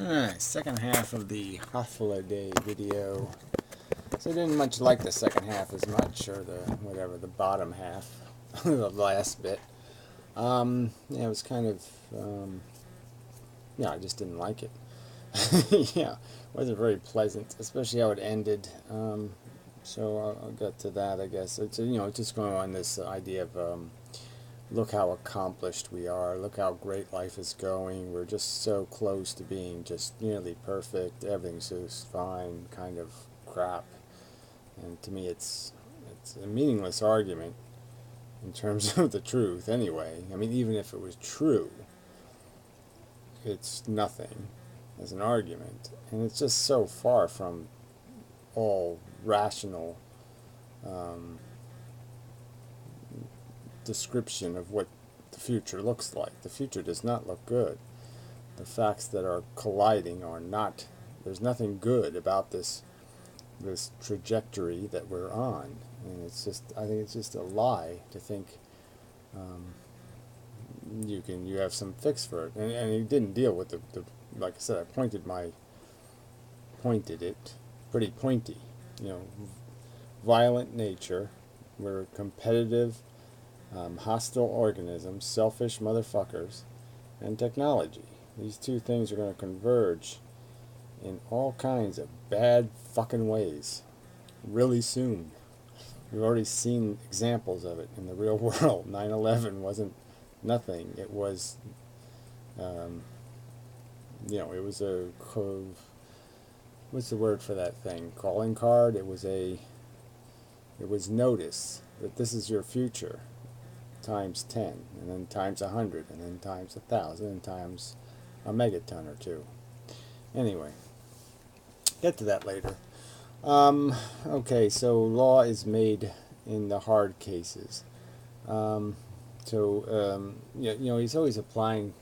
Alright, second half of the holiday video. So I didn't much like the second half as much, or the whatever, the bottom half, the last bit. Yeah, it was kind of, yeah, I just didn't like it. Yeah, it wasn't very pleasant, especially how it ended. So I'll get to that, I guess. It's, just going on this idea of, look how accomplished we are. Look how great life is going. We're just so close to being just nearly perfect. Everything's just fine, kind of crap. And to me, it's a meaningless argument in terms of the truth. Anyway, I mean, even if it was true, it's nothing as an argument, and it's just so far from all rational um, description of what the future looks like. The future does not look good. The facts that are colliding are not. There's nothing good about this trajectory that we're on, and it's just. I think it's just a lie to think um, you have some fix for it. And he didn't deal with the like I said. I pointed it pretty pointy. You know, violent nature. We're competitive, hostile organisms, selfish motherfuckers, and technology. These two things are going to converge in all kinds of bad fucking ways really soon. We've already seen examples of it in the real world. 9/11 wasn't nothing. It was, um, it was a, what's the word for that thing? Calling card. It was notice that this is your future times 10, and then times 100, and then times 1,000, and times a megaton or two. Anyway, get to that later. Okay, so law is made in the hard cases. He's always applying,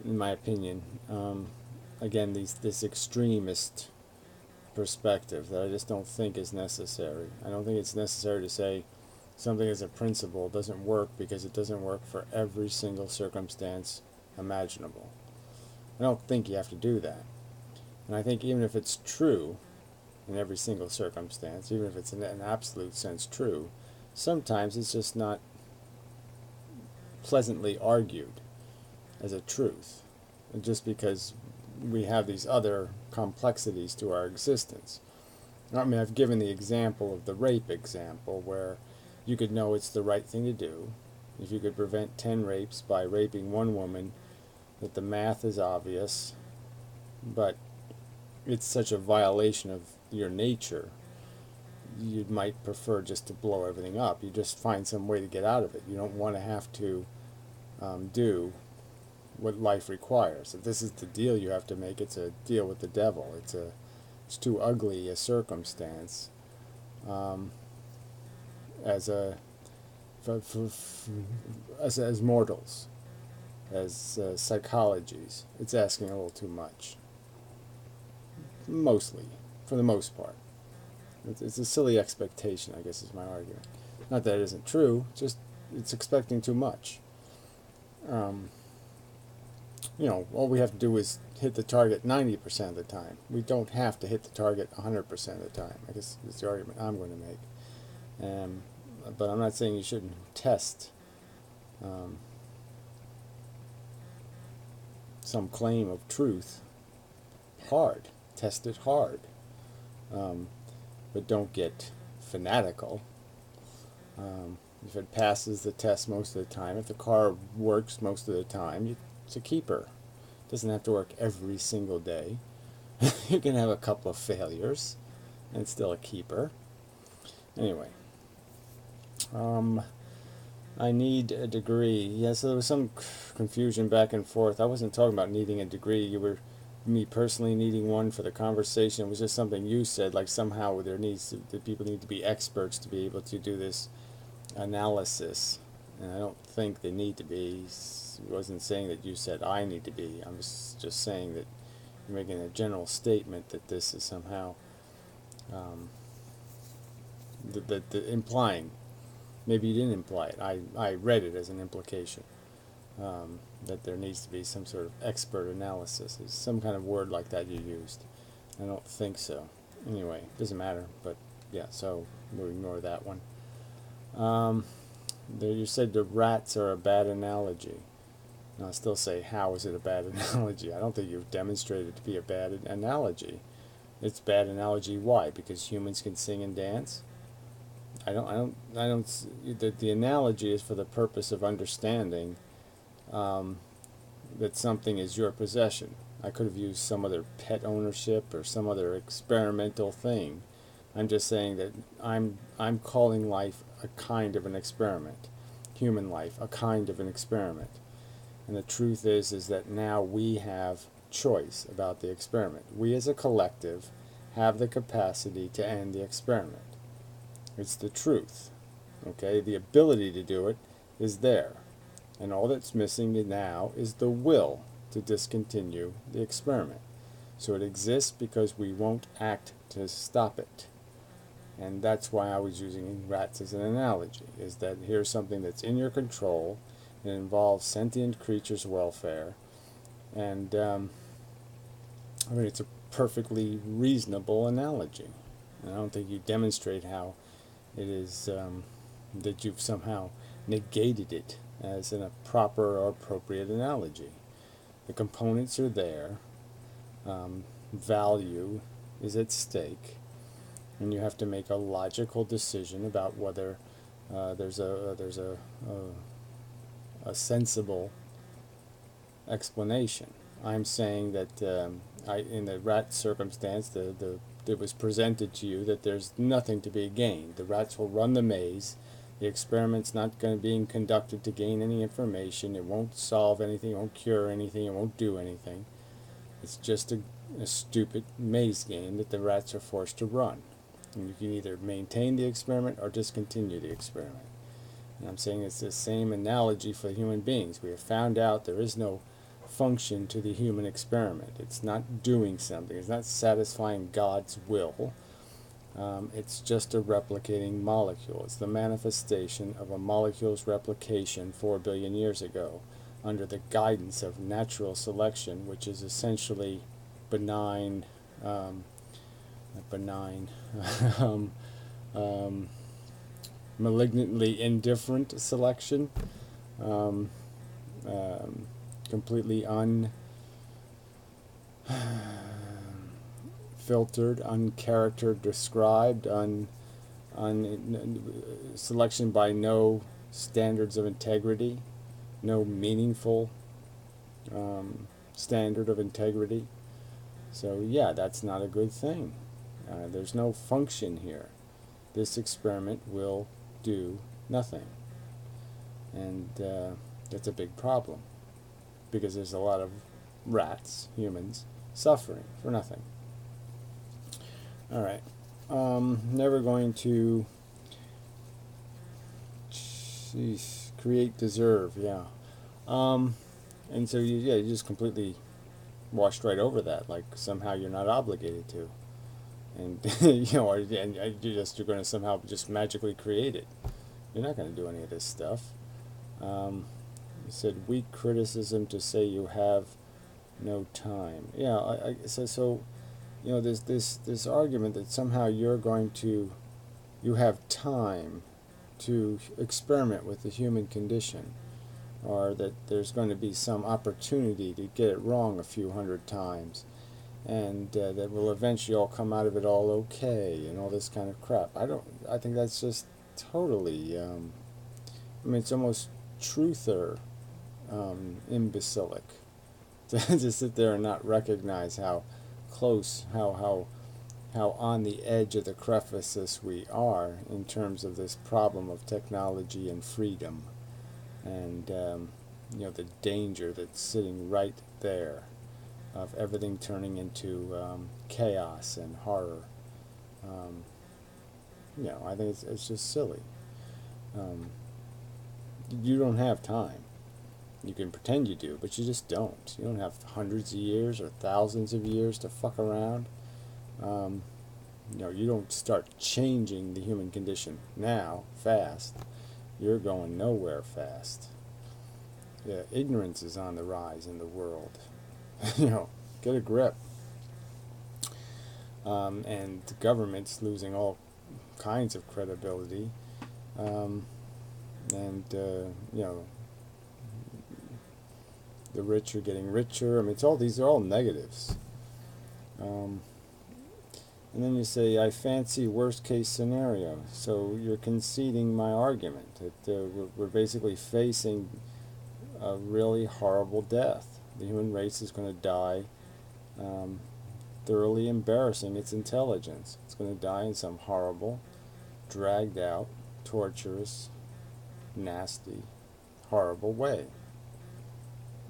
in my opinion, again, this extremist perspective that I just don't think is necessary. I don't think it's necessary to say something as a principle doesn't work because it doesn't work for every single circumstance imaginable. I don't think you have to do that. And I think even if it's true in every single circumstance, even if it's in an absolute sense true, sometimes it's just not pleasantly argued as a truth, just because we have these other complexities to our existence. I mean, I've given the example of the rape example where you could know it's the right thing to do. If you could prevent 10 rapes by raping one woman, that the math is obvious, but it's such a violation of your nature, you might prefer just to blow everything up. You just find some way to get out of it. You don't want to have to do what life requires. If this is the deal you have to make, it's a deal with the devil. It's too ugly a circumstance um, as a as mortals, as psychologies. It's asking a little too much. Mostly, for the most part, it's a silly expectation, I guess, is my argument. Not that it isn't true, just it's expecting too much. Um, all we have to do is hit the target 90% of the time. We don't have to hit the target 100% of the time. I guess that's the argument I'm going to make. But I'm not saying you shouldn't test um, some claim of truth hard. Test it hard. Um, but don't get fanatical. If it passes the test most of the time, if the car works most of the time, it's a keeper. It doesn't have to work every single day. You can have a couple of failures, and it's still a keeper. Anyway, I need a degree. Yeah, so there was some confusion back and forth. I wasn't talking about needing a degree. You were me personally needing one for the conversation. It was just something you said, like somehow the people need to be experts to be able to do this analysis, and I don't think they need to be. I wasn't saying that you said I need to be. I was just saying that you're making a general statement that this is somehow um, implying. Maybe you didn't imply it. I read it as an implication. that there needs to be some sort of expert analysis. Is some kind of word like that you used? I don't think so. Anyway, doesn't matter. But yeah, so we'll ignore that one. There you said the rats are a bad analogy. And I'll still say, how is it a bad analogy? I don't think you've demonstrated it to be a bad analogy. It's bad analogy. Why? Because humans can sing and dance. The analogy is for the purpose of understanding that something is your possession. I could have used some other pet ownership or some other experimental thing. I'm just saying that I'm calling life a kind of an experiment. Human life, a kind of an experiment. And the truth is that now we have choice about the experiment. We as a collective have the capacity to end the experiment. It's the truth. Okay? The ability to do it is there. And all that's missing now is the will to discontinue the experiment. So it exists because we won't act to stop it. And that's why I was using rats as an analogy, is that here's something that's in your control. It involves sentient creatures' welfare. And I mean, it's a perfectly reasonable analogy. And I don't think you demonstrate how it is that you've somehow negated it as a proper or appropriate analogy. The components are there. Value is at stake. And you have to make a logical decision about whether there's a sensible explanation. I'm saying that in the rat circumstance, it was presented to you that there's nothing to be gained. The rats will run the maze. The experiment's not going to be conducted to gain any information. It won't solve anything. It won't cure anything. It won't do anything. It's just a stupid maze game that the rats are forced to run. And you can either maintain the experiment or discontinue the experiment. And I'm saying it's the same analogy for human beings. We have found out there is no function to the human experiment. It's not doing something. It's not satisfying God's will. It's just a replicating molecule. It's the manifestation of a molecule's replication 4 billion years ago under the guidance of natural selection, which is essentially benign malignantly indifferent selection, completely unfiltered, uncharacter described, selection by no standards of integrity, no meaningful standard of integrity. So yeah, that's not a good thing. There's no function here. This experiment will do nothing. And that's a big problem, because there's a lot of rats, humans, suffering for nothing. Alright, never going to create, deserve, yeah. And so you just completely washed right over that, like somehow you're not obligated to. And you're going to somehow just magically create it. You're not going to do any of this stuff. You said weak criticism to say you have no time. Yeah, so there's this argument that somehow you have time to experiment with the human condition, or that there's going to be some opportunity to get it wrong a few hundred times, and that will eventually all come out of it all okay, and all this kind of crap. I think that's just totally, it's almost truther imbecilic to sit there and not recognize how close, how on the edge of the precipice we are in terms of this problem of technology and freedom, and the danger that's sitting right there of everything turning into chaos and horror. I think it's just silly. You don't have time. You can pretend you do, but you just don't. You don't have hundreds of years or thousands of years to fuck around. You don't start changing the human condition now, fast. You're going nowhere fast. Yeah, ignorance is on the rise in the world. You know, get a grip. And the government's losing all kinds of credibility. Um, and you know, the rich are getting richer. I mean, these are all negatives. Um, and then you say, I fancy worst case scenario. So you're conceding my argument that we're basically facing a really horrible death. The human race is going to die um, thoroughly embarrassing its intelligence. It's going to die in some horrible, dragged out, torturous, nasty, horrible way.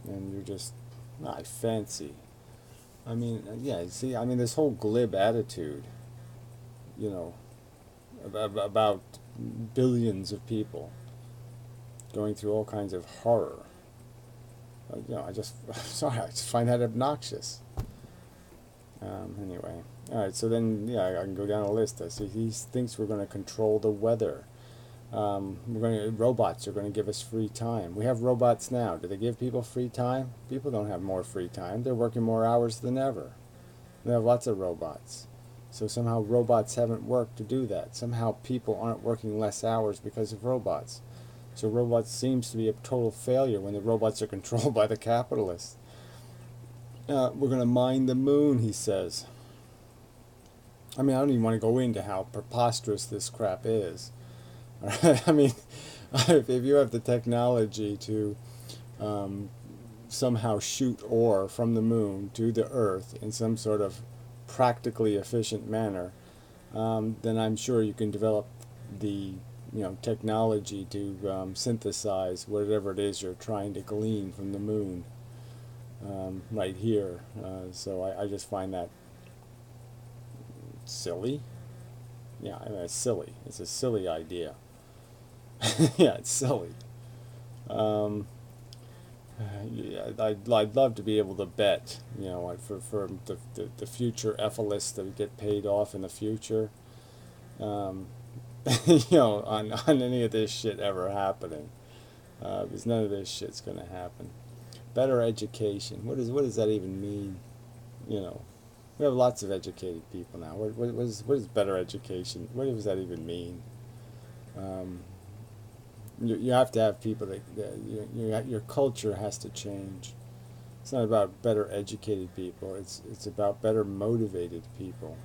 And you're just, I fancy. I mean, yeah, see, I mean, this whole glib attitude, you know, about billions of people going through all kinds of horror. You know, sorry, I just find that obnoxious. Anyway, all right, so then, yeah, I can go down a list. I see he thinks we're going to control the weather. Robots are going to give us free time. We have robots now. Do they give people free time? People don't have more free time. They're working more hours than ever. We have lots of robots. So somehow robots haven't worked to do that. Somehow people aren't working less hours because of robots. So robots seems to be a total failure when the robots are controlled by the capitalists. We're going to mine the moon, he says. I mean, I don't even want to go into how preposterous this crap is. I mean, if you have the technology to somehow shoot ore from the moon to the Earth in some sort of practically efficient manner, then I'm sure you can develop the technology to synthesize whatever it is you're trying to glean from the moon right here. So I just find that silly. Yeah, I mean, it's silly. It's a silly idea. Yeah, it's silly. Um, yeah, I'd love to be able to bet, like for the future ethalists that get paid off in the future, um, on any of this shit ever happening. Because none of this shit's gonna happen. Better education. What does that even mean? You know, we have lots of educated people now. What is better education? What does that even mean? Um, you have to have people your culture has to change. It's not about better educated people. It's about better motivated people.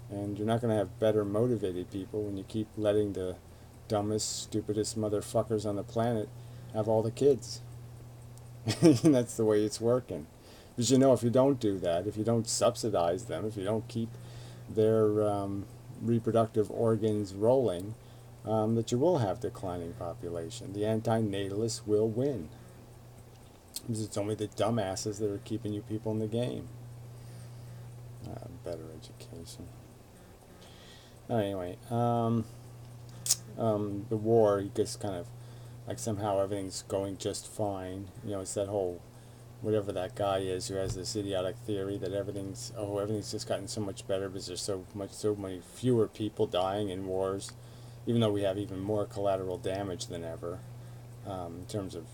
And you're not going to have better motivated people when you keep letting the dumbest, stupidest motherfuckers on the planet have all the kids. And that's the way it's working. Because if you don't do that, if you don't subsidize them, if you don't keep their reproductive organs rolling, that you will have declining population. The anti-natalists will win. Because it's only the dumbasses that are keeping you people in the game. Better education. Anyway, the war, you just kind of, like somehow everything's going just fine. It's that whole, whatever that guy is who has this idiotic theory that everything's just gotten so much better because there's so many fewer people dying in wars, even though we have even more collateral damage than ever, in terms of,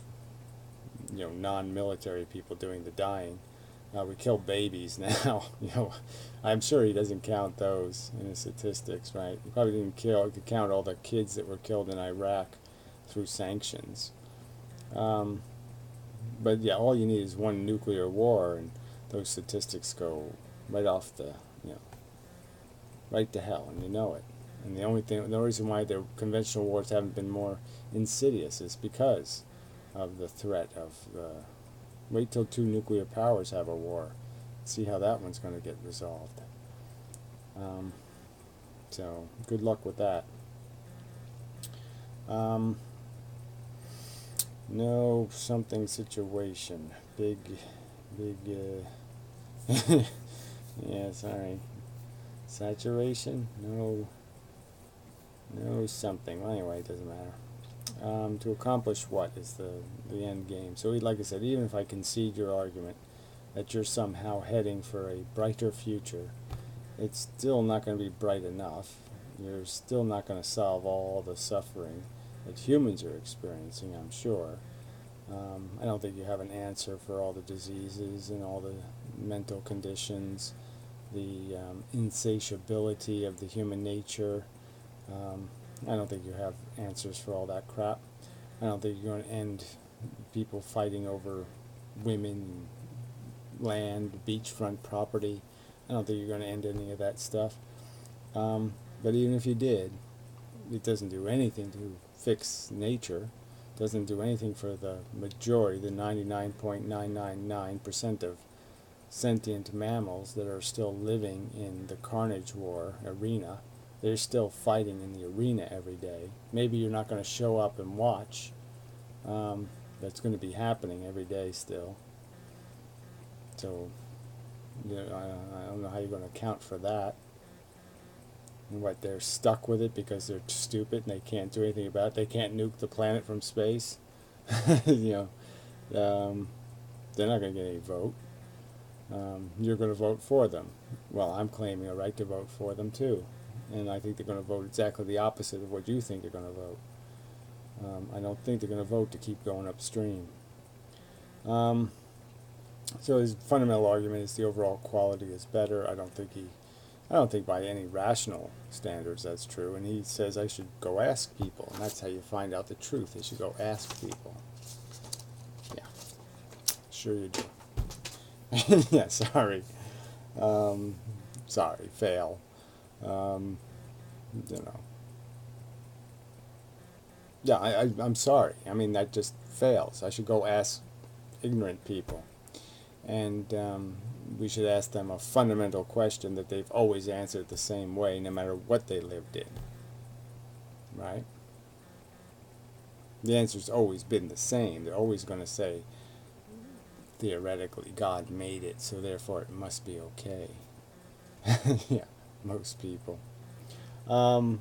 non-military people doing the dying. We kill babies now. I'm sure he doesn't count those in his statistics, right? He probably didn't count all the kids that were killed in Iraq through sanctions. But yeah, all you need is one nuclear war, and those statistics go right off right to hell, and you know it. And the reason why the conventional wars haven't been more insidious is because of the threat of wait till two nuclear powers have a war. See how that one's going to get resolved. So good luck with that. No something situation. Big, yeah, sorry. Saturation? No something. Well, anyway, it doesn't matter. To accomplish what is the end game. So, like I said, even if I concede your argument that you're somehow heading for a brighter future, it's still not going to be bright enough. You're still not going to solve all the suffering that humans are experiencing, I'm sure. I don't think you have an answer for all the diseases and all the mental conditions, the insatiability of the human nature. I don't think you have answers for all that crap. I don't think you're going to end people fighting over women, land, beachfront property. I don't think you're going to end any of that stuff. But even if you did, it doesn't do anything to fix nature. It doesn't do anything for the majority, the 99.999% of sentient mammals that are still living in the carnage war arena. They're still fighting in the arena every day. Maybe you're not going to show up and watch. That's going to be happening every day still. So, you know, I don't know how you're going to account for that. And what, they're stuck with it because they're stupid and they can't do anything about it. They can't nuke the planet from space. You know, they're not going to get any vote. You're going to vote for them. Well, I'm claiming a right to vote for them too. And I think they're going to vote exactly the opposite of what you think they're going to vote. I don't think they're going to vote to keep going upstream. So his fundamental argument is the overall quality is better. I don't think by any rational standards that's true. And he says I should go ask people, and that's how you find out the truth. You should go ask people. Yeah, sure you do. Yeah, sorry. Sorry, fail. You know. Yeah, I'm sorry. I mean, that just fails. I should go ask ignorant people. And we should ask them a fundamental question that they've always answered the same way, no matter what they lived in. Right? The answer's always been the same. They're always going to say, theoretically, God made it, so therefore it must be okay. Yeah, most people. So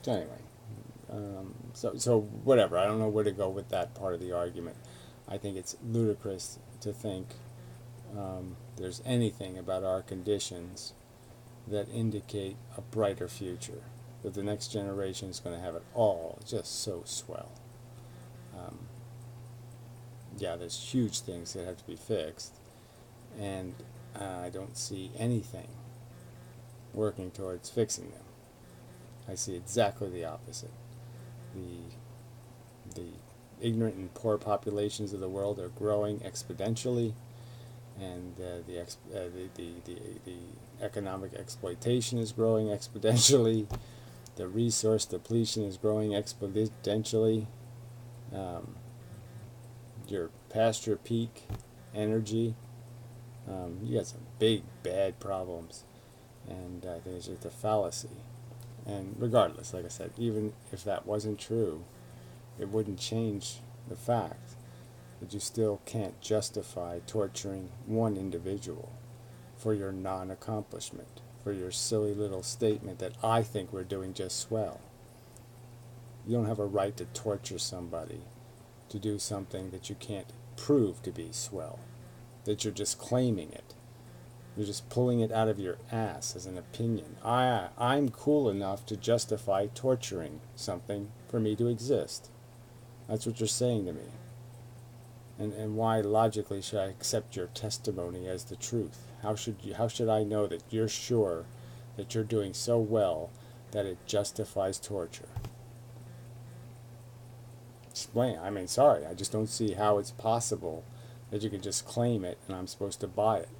anyway, so whatever. I don't know where to go with that part of the argument. I think it's ludicrous to think there's anything about our conditions that indicate a brighter future, that the next generation is going to have it all just so swell. Yeah, there's huge things that have to be fixed, and I don't see anything working towards fixing them. I see exactly the opposite. The ignorant and poor populations of the world are growing exponentially, and the economic exploitation is growing exponentially. The resource depletion is growing exponentially. You're past your peak energy. You got some big bad problems, and I think it's just a fallacy. And regardless, like I said, even if that wasn't true, it wouldn't change the fact that you still can't justify torturing one individual for your non-accomplishment, for your silly little statement that I think we're doing just swell. You don't have a right to torture somebody to do something that you can't prove to be swell, that you're just claiming it. You're just pulling it out of your ass as an opinion. I'm cool enough to justify torturing something for me to exist. That's what you're saying to me. And why logically should I accept your testimony as the truth? How should I know that you're sure that you're doing so well that it justifies torture? Explain. I mean, sorry, I just don't see how it's possible that you can just claim it and I'm supposed to buy it.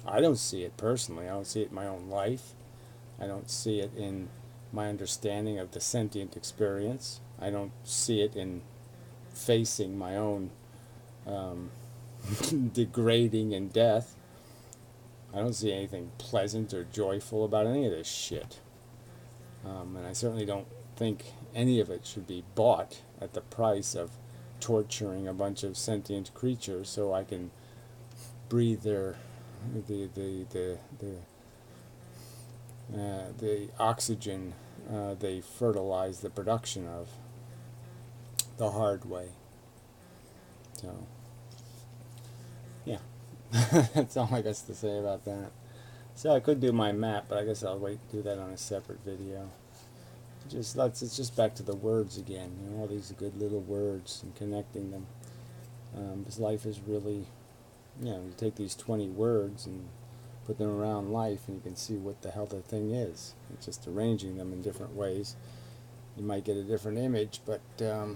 I don't see it personally. I don't see it in my own life. I don't see it in my understanding of the sentient experience. I don't see it in facing my own degrading and death. I don't see anything pleasant or joyful about any of this shit. And I certainly don't think any of it should be bought at the price of torturing a bunch of sentient creatures so I can breathe the oxygen they fertilize the production of the hard way. So, yeah, that's all I guess to say about that. So I could do my map, but I guess I'll wait to do that on a separate video. It's just back to the words again. All these good little words and connecting them. Because life is really, you take these 20 words and put them around life, and you can see what the hell the thing is. It's just arranging them in different ways. You might get a different image, but the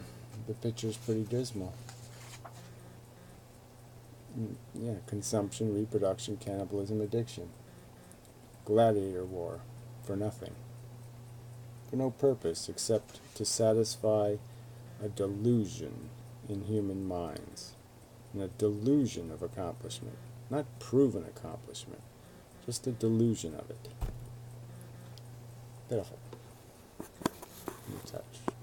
picture's pretty dismal. Consumption, reproduction, cannibalism, addiction. Gladiator war, for nothing. For no purpose except to satisfy a delusion in human minds. And a delusion of accomplishment. Not proven accomplishment. Just a delusion of it. Pitiful. Touch.